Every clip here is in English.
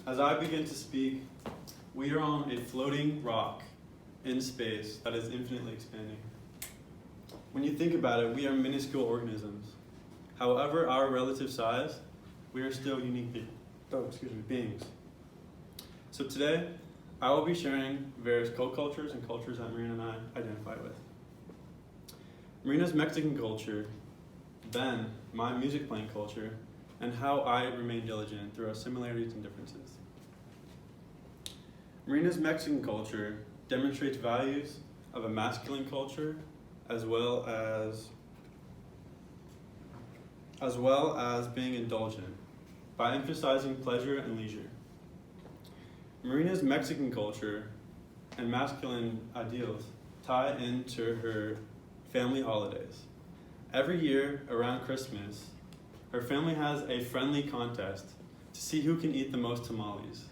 As I begin to speak, we are on a floating rock in space that is infinitely expanding. When you think about it, we are minuscule organisms. However, our relative size, we are still unique beings. So today, I will be sharing various co-cultures and cultures that Marina and I identify with. Marina's Mexican culture, then my music playing culture, and how I remain diligent through our similarities and differences. Marina's Mexican culture demonstrates values of a masculine culture as well as being indulgent by emphasizing pleasure and leisure. Marina's Mexican culture and masculine ideals tie into her family holidays. Every year around Christmas, her family has a friendly contest to see who can eat the most tamales.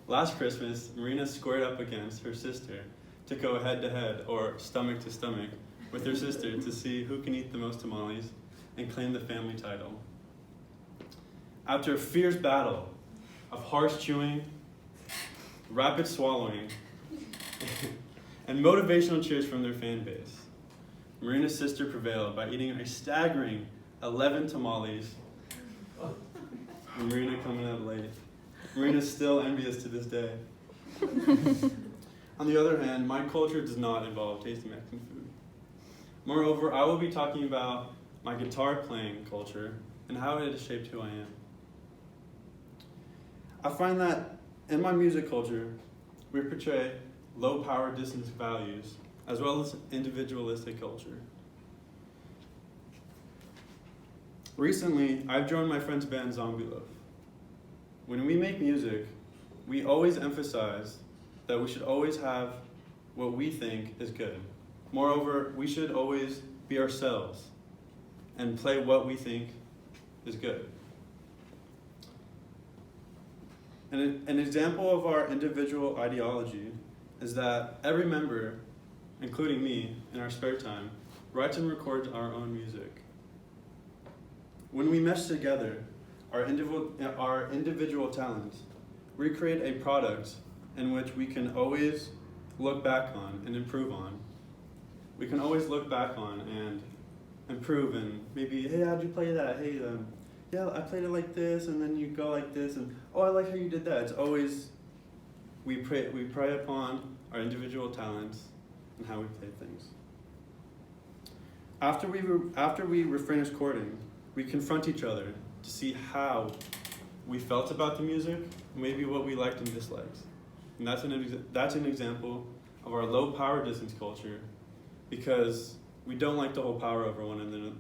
Last Christmas, Marina squared up against her sister to go head-to-head or stomach-to-stomach with her sister to see who can eat the most tamales and claim the family title. After a fierce battle of harsh chewing, rapid swallowing, and motivational cheers from their fan base, Marina's sister prevailed by eating a staggering 11 tamales. And Marina coming up late. Marina's still envious to this day. On the other hand, my culture does not involve tasting Mexican food. Moreover, I will be talking about my guitar playing culture and how it has shaped who I am. I find that in my music culture, we portray low power distance values as well as individualistic culture. Recently, I've joined my friend's band Zombie Loaf. When we make music, we always emphasize that we should always have what we think is good. Moreover, we should always be ourselves and play what we think is good. An example of our individual ideology is that every member, including me, in our spare time, writes and records our own music. When we mesh together our individual talents, we create a product in which we can always look back on and improve on. We can always look back on and improve and maybe, hey, how'd you play that? Hey, yeah, I played it like this, and then you go like this, and oh, I like how you did that. It's always, we prey upon our individual talents and how we play things. After we finish recording, we confront each other to see how we felt about the music, maybe what we liked and disliked. And that's an example of our low power distance culture, because we don't like to hold power over one another.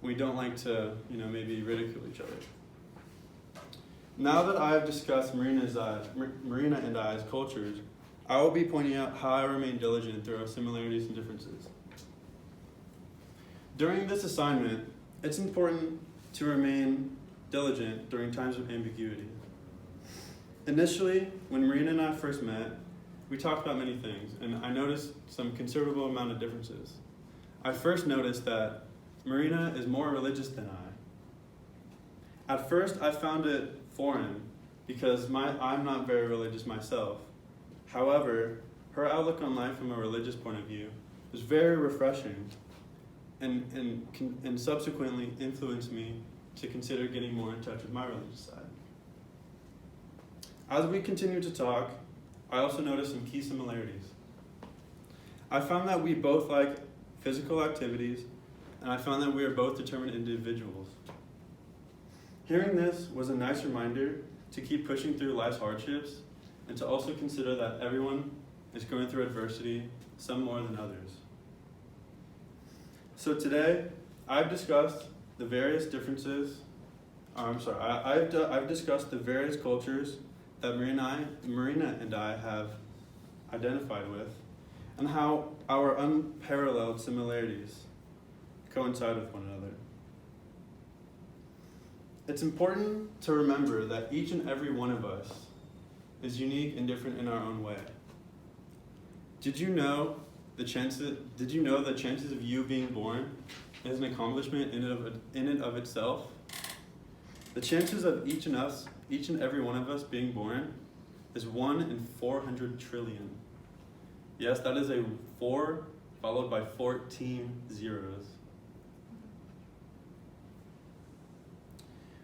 We don't like to, maybe ridicule each other. Now that I have discussed Marina and I's cultures, I will be pointing out how I remain diligent through our similarities and differences. During this assignment, it's important to remain diligent during times of ambiguity. Initially, when Marina and I first met, we talked about many things, and I noticed some considerable amount of differences. I first noticed that Marina is more religious than I. At first, I found it foreign because I'm not very religious myself. However, her outlook on life from a religious point of view was very refreshing and subsequently influenced me to consider getting more in touch with my religious side. As we continued to talk, I also noticed some key similarities. I found that we both like physical activities, and I found that we are both determined individuals. Hearing this was a nice reminder to keep pushing through life's hardships and to also consider that everyone is going through adversity, some more than others. So today, I've discussed the various differences, I've discussed the various cultures that Marina and I have identified with, and how our unparalleled similarities coincide with one another. It's important to remember that each and every one of us is unique and different in our own way. Did you know the chances of you being born is an accomplishment in and of itself? The chances of each and every one of us being born is 1 in 400 trillion. Yes, that is a 4 followed by 14 zeros.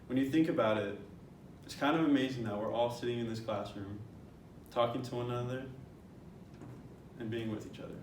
When you think about it, it's kind of amazing that we're all sitting in this classroom, talking to one another, and being with each other.